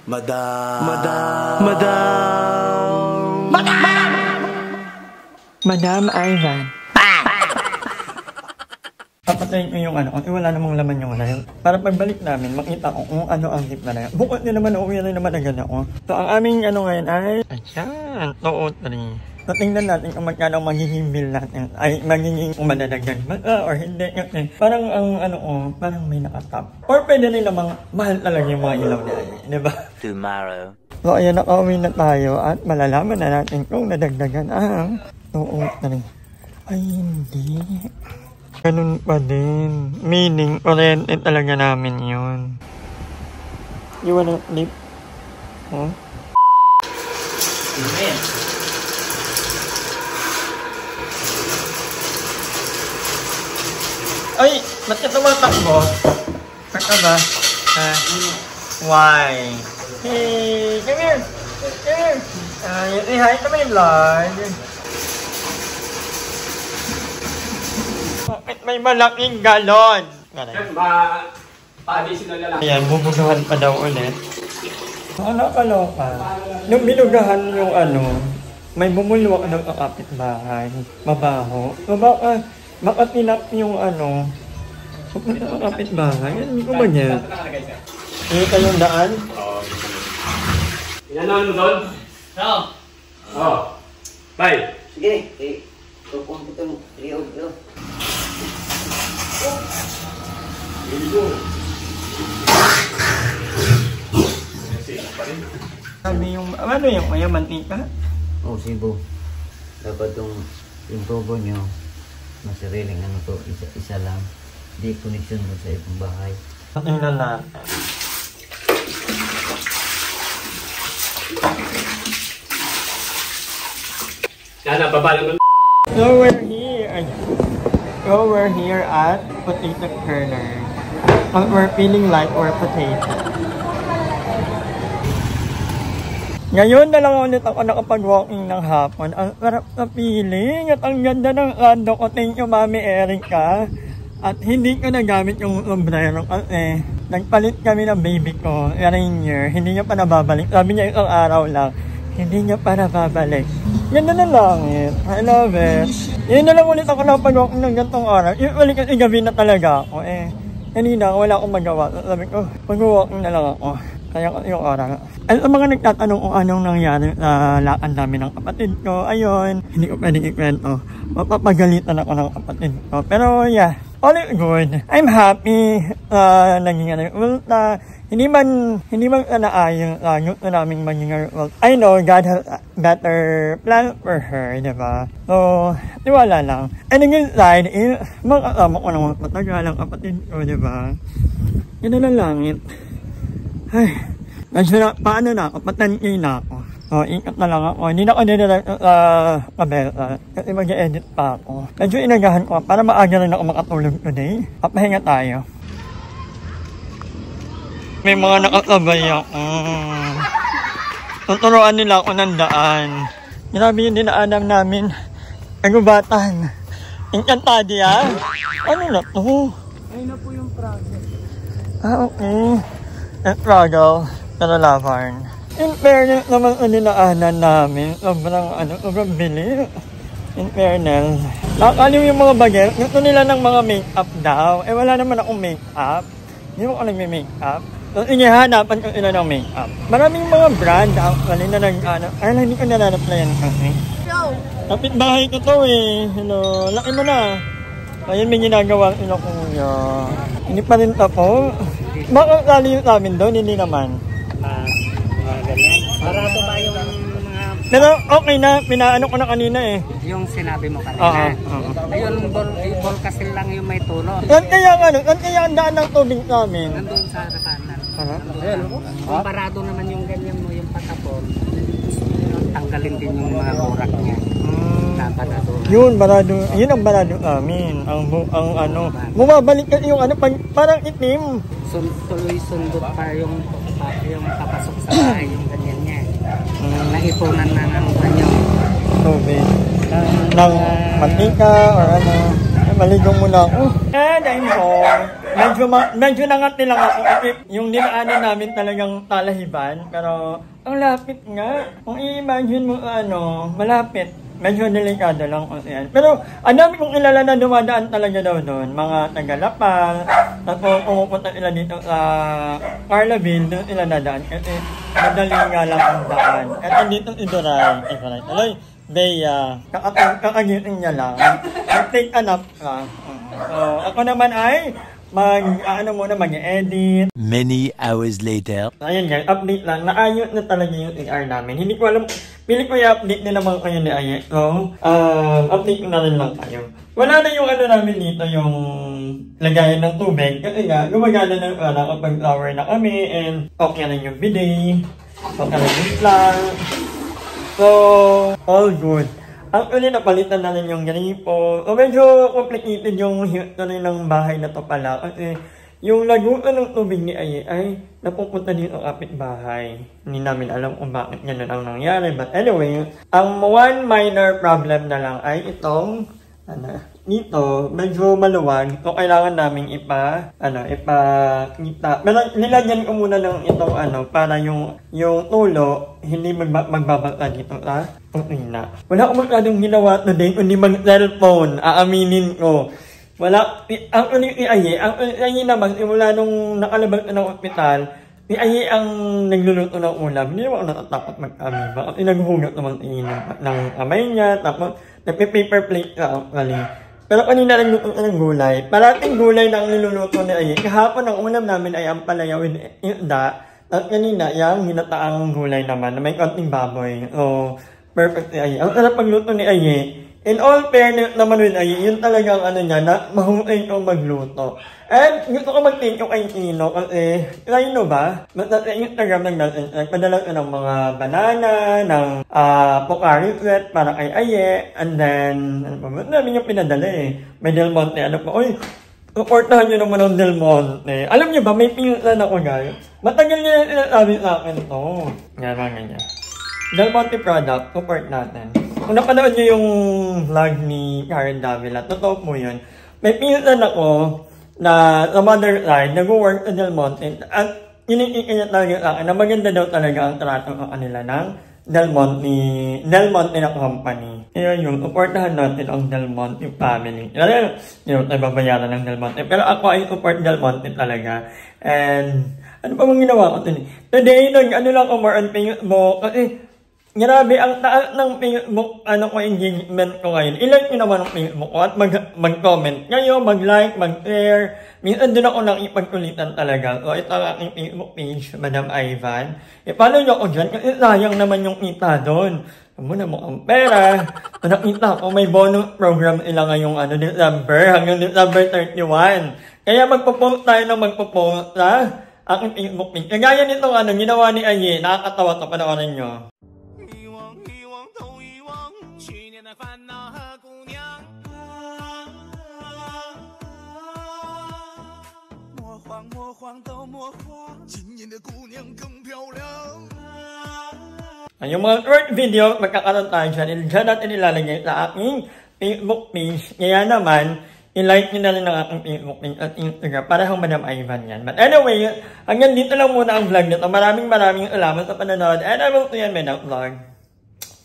Madam Ivan. Papatayin ko yung ano, wala namang laman yung rel. Para pagbalik namin, makita ko kung ano ang tip na rel. Bukod din naman, uwi rin naman agad ako. So, ang aming ano ngayon ay... Ayan, 203. So, tingnan natin kung magkano magiging bill natin. Ay, magiging madadagdag ba? Or hindi. Parang ang ano parang may nakatap. Or pwede rin namang mahal talaga yung mga ilaw na ano. Diba? Tomorrow. So, ayan, nakauwi na tayo at malalaman na natin kung nadagdagan ang 203. Ay, hindi. Ganun pa din. Meaning, oriented talaga namin yun. You wanna flip? Huh? Amen. Ay! Ba't ka tumatakbo? Ba't ka ba? Why? Hey! Come here! Come here! Say hi to my vlog! Bakit may malaking galon? Pa-additional na lang. Ayan, bubugahan pa daw ulit. Ano kaloka? Nung binugahan yung ano, may bumulwak ng kakapit-bahay. Mabaho. Baka tinap yung ano, kakapit-bahay. Hindi ko ba niya? Hindi kayong daan? Oo. Inanahan mo doon? No. Oo. Bye. Sige. Tukuhan ko itong liog. Sabi yung, ano yung may mantika? Oh, Sibo. Dapat yung tubo nyo, masariling ano to, isa lang. Di connection mo sa ibang bahay. Tingnan natin. Yan, babalang doon. So we're here at Potato Corner. We're feeling like we're potato. Ngayon na lang ulit ako nakapag-walking ng hapon. Ang sarap na feeling at ang ganda ng rando ko. Thank you, Mami Erica. At hindi ko nagamit yung sombrero kasi nagpalit kami ng baby ko, Rainier. Hindi niya pa nababalik. Sabi niya isang araw lang. Hindi niya pa nababalik. Ganda na langit. I love it. Yun na lang ulit ako nakapag-walking ng gantong araw. Ulit kasi gabi na talaga ako Kanina wala akong magawa. Sabi ko, mag-walking na lang ako. Kaya yung oras. Ang mga nagtatanong kung anong nangyari sa lakad namin ng kapatid ko, ayun, hindi ko pwedeng ikwento. Mapapagalitan ako ng kapatid ko. Pero yeah, all is good. I'm happy naging result na hindi man naayos gusto naming maging result. I know God has a better plan for her, diba? So, tiwala lang. And again side, makakasama ko naman patagalang kapatid ko, diba? Yun na lang langit. Ay, paano na ako? Patanin na ako. So, ikat na lang ako. Hindi na ako nilalagay sa kabeta. Kasi mag-edit pa ako. Medyo inagahan ko para maaga rin ako makatulog today. Papahinga tayo. May mga nakasabay ako. Tuturuan nila ako ng daan. Grabe yung dinaanan namin. Nagubatan. Encantadia? Ano na to? Ayun na po yung project. Okay. Struggle, pero laban. In fairness naman ang dinaanan namin, sobrang bilis. In fairness. Nakakaliw yung mga bagay, gusto nila ng mga make-up daw. Wala naman akong make-up. Hindi mo ako nagme-make-up. So, inihanapan ko sila ng make-up. Maraming mga brand actually na hindi ko nananaplayan kasi. Kapit-bahay ko to Hello, laki mo na. Ayun, may ginagawa sila kuya. Hindi pa rin tapo. Baka kali yung namin doon, hindi naman. Ganyan. Barato ba yung mga... Pero okay na, pinaano ko na kanina Yung sinabi mo kanina. Ayun, Volcasil lang yung may tulo. Saan kaya ang daan ng tubig namin? Nandun sa harapanan. Harap? Barado naman yung ganyan mo, yung patapon. Tanggalin din yung mga burak niya. Yun, barado. Yun ang barado namin. Bumabalik kasi yung parang itim. Tuloy sundot pa yung papasok sa bahay, yung ganyan niya. Naipunan na ng kanyang tubig. Ng mantika or Maligong muna ako. And I'm home. medyo nangati lang ako kasi yung dinaanan namin talagang talahiban. Pero ang lapit nga. Kung i-imagine mo malapit. Medyo delikado lang kasi yan. Pero ang dami kong kilala na dumadaan talaga daw doon. Mga taga-Lapang. Tapos pumupunta sila dito sa Carlaville. Doon sila nadaan. Kasi madali nga lang ang daan. At andito si Duray. Aloy, Bea. Kakagiting niya lang. Take a nap lang. So ako naman ay mag-edit. Many hours later. Ayun guys, update lang. Naayot na talaga yung AR namin. Hindi ko alam, pili ko i-update din naman kayo ni Aye. So, update na rin lang kayo. Wala na yung namin dito, yung lagayan ng tubig. Kasi nga, gumagana na kapag flower na kami and okay na yung bidet. Okay na yung lang. So, all good. Actually, napalitan na rin yung gripo. So, medyo complicated yung history ng bahay na to pala. Kasi yung lagutan ng tubig ni Aye ay napupunta dito ang kapitbahay. Hindi namin alam kung bakit ganun ang nangyari. But anyway, ang one minor problem na lang ay itong dito, medyo maluwag. So, kailangan namin ipakita. Pero nilagyan ko muna ng itong para yung tulo, hindi magbabata dito sa kusina. Wala akong masyadong ginawa today, kundi mag-cellphone. Aaminin ko. Wala, ang Aye naman, simula nung nakalabas na ng ospital, si Aye ang nagluluto ng ulam. Hindi naman ako natatakot mag-amiba. Kasi naghugot naman ng kamay niya, tapos nagpe-paper plate ka actually. Pero kanina nagluto ng gulay. Parating gulay na ang niluluto ni Aye. Kahapon ang ulam namin ay ang palaya with isda. At kanina, yung hinataang gulay naman na may konting baboy. So, perfect si Aye. Ang sarap pagluto ni Aye. In all fairness naman with Aye, yun talagang niya na mahusay kong magluto. And gusto ko mag-thank you kay Tino kasi, kayo ba? Basta sa Instagram nagpadala ko ng mga banana, ng Pocari Sweat para kay Aye. And then, namin yung pinadala May Del Monte, supportahan nyo naman ng Del Monte. Alam nyo ba, may pinsan ako guys. Matagal niya sinasabi sa akin to. Yan, mga ganyan. Del Monte product, support natin. Kung napanood nyo yung vlog ni Karen Davila, totoo po yun. May pinsan ako na sa mother side, nag-work sa Del Monte. At inikikita talaga sa akin na maganda daw talaga ang trato sa kanila ng Del Monte na company. Kaya yun, supportahan natin ang Del Monte family. Kaya yun, tayo babayaran ng Del Monte. Pero ako ay support Del Monte talaga. And ano pa mong ginawa ko today, lang ako more on Facebook. Kasi grabe, ang taas ng Facebook, engagement ko ngayon. I-like nyo naman ang Facebook ko at mag-comment kayo, mag-like, mag-share. Minsan doon ako nang ipagkulitan talaga. So, ito ang aking Facebook page, Madam Ivan. Follow nyo ako dyan kasi sayang naman yung kita doon. Muna mo ang pera. So, nakita ko, may bonus program sila ngayong December, hanggang December 31. Kaya magpo-post tayo ng magpo-post sa aking Facebook page. Kagaya nitong ginawa ni Aye, nakakatawa to, panoorin nyo. 烦恼和姑娘，魔幻魔幻都魔幻，今年的姑娘更漂亮。Yung mga short video, magkakaroon tayo dyan. Diyan natin ilalagay sa aking Facebook page. Kaya naman, i-like nyo na rin ang aking Facebook page at Instagram para kung Madam Ivan yan. But anyway, hanggang dito lang muna ang vlog nito. Maraming salamat sa panonood. And I will see you in my next vlog.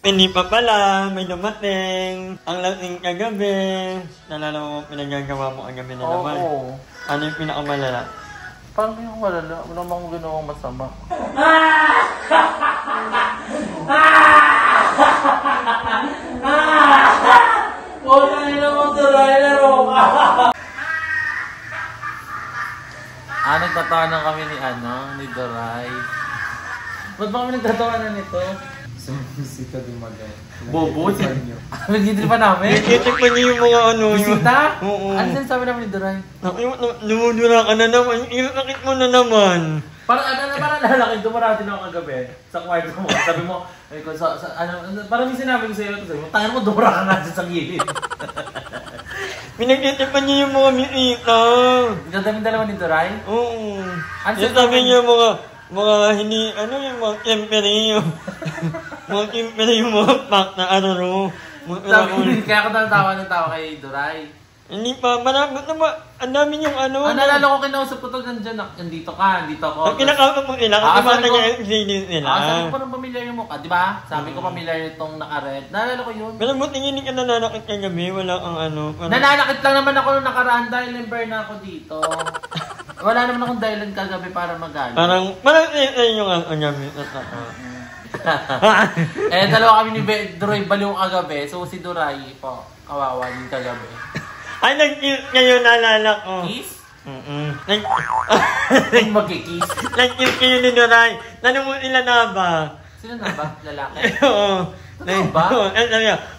Hindi pa pala, may dumating. Ang lasing kagabi. Nalala mo pinagagawa mo kagabi na naman. Oo. Ano yung pinakamalala? Paano yung malala? Wala namang ginawang masama. Huwag na naman sa laro ka! Nagtatawanan kami ni Doray. Ba't ba kami nagtatawanan nito? Sumisita dumagay. Bobo? Nag-idri pa namin? Itikman niyo yung mga Bisita? Oo. Ano sinasabi namin ni Doray? Lumudura ka na naman. Irakit mo na naman. Parang lalaki, dumarating ako kagabi sa kwarto mo. Sabi mo, parang may sinabi ko sa'yo, sabi mo, tangan mo, dumara ka nga dyan sa gilid. Pinagtitipan niyo yung mga bisita. Nagdadaming dalawa ni Doray? Oo. Sabi niyo mga hindi, yung mga kempere yung mga kempere yung mga pack na Kaya ako tawa ng tawa kay Doray. Hindi pa, marami naman, ang dami yung ano. Nalala ko, kinausap ko to nandyan, nandito ako. Ang kinakausap mo nila, kasi mata niya yung CD nila. Sabi ko parang pamilyar yung mukha, di ba? Sabi ko pamilyar itong naka-red. Nalala ko yun. Pero buti hindi ka nananakit kagabi, wala kang ano. Nananakit lang naman ako nung nakaraan dahil member na ako dito. Wala naman akong dahilan kagabi para magalit. Parang yung gamit at ako. Dalawa kami ni Duray baliw kagabi, so si Duray po, kawawa din kagabi. Ay, nag-cute ngayon, naalala ko. Kiss? Magkikiss. Nag-cute kayo ni Duray. Nanong nila na ba? Sino na ba? Lalaki? Oo. Totoo ba?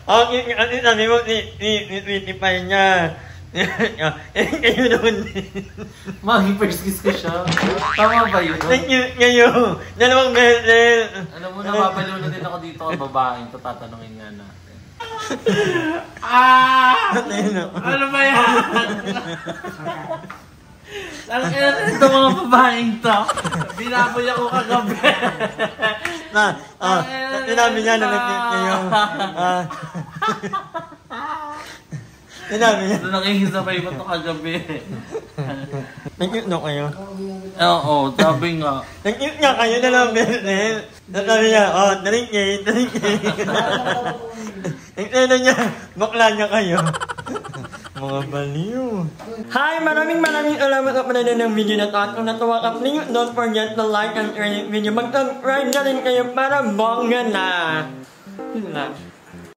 Sabi mo, ni-25 niya. Kayo naman din. First kiss ko siya. Tama ba yun? Nag-cute ngayon. Dalawang beses. Alam mo, napapaliw na din ako dito ka babaeng. Ito tatanungin nga natin. Ano ba yan? Alam kaya natin itong mga babaeng to. Binaboy ako kagabi. Sinabi niya na nag-cute kayo. Sinabi niya. Nakikisabay ko ito kagabi. Nag-cute na kayo? Oo, sabi nga. Nag-cute nga kayo na lang beses. Sabi niya, drink. Nagtena niya, bakla niya kayo. Mga baliw. Hi! Maraming salamat sa panonood ng video na ito. At kung natuwa ka, please don't forget to like and share the video. Mag-subscribe na rin kayo para bongga na. Yun lang.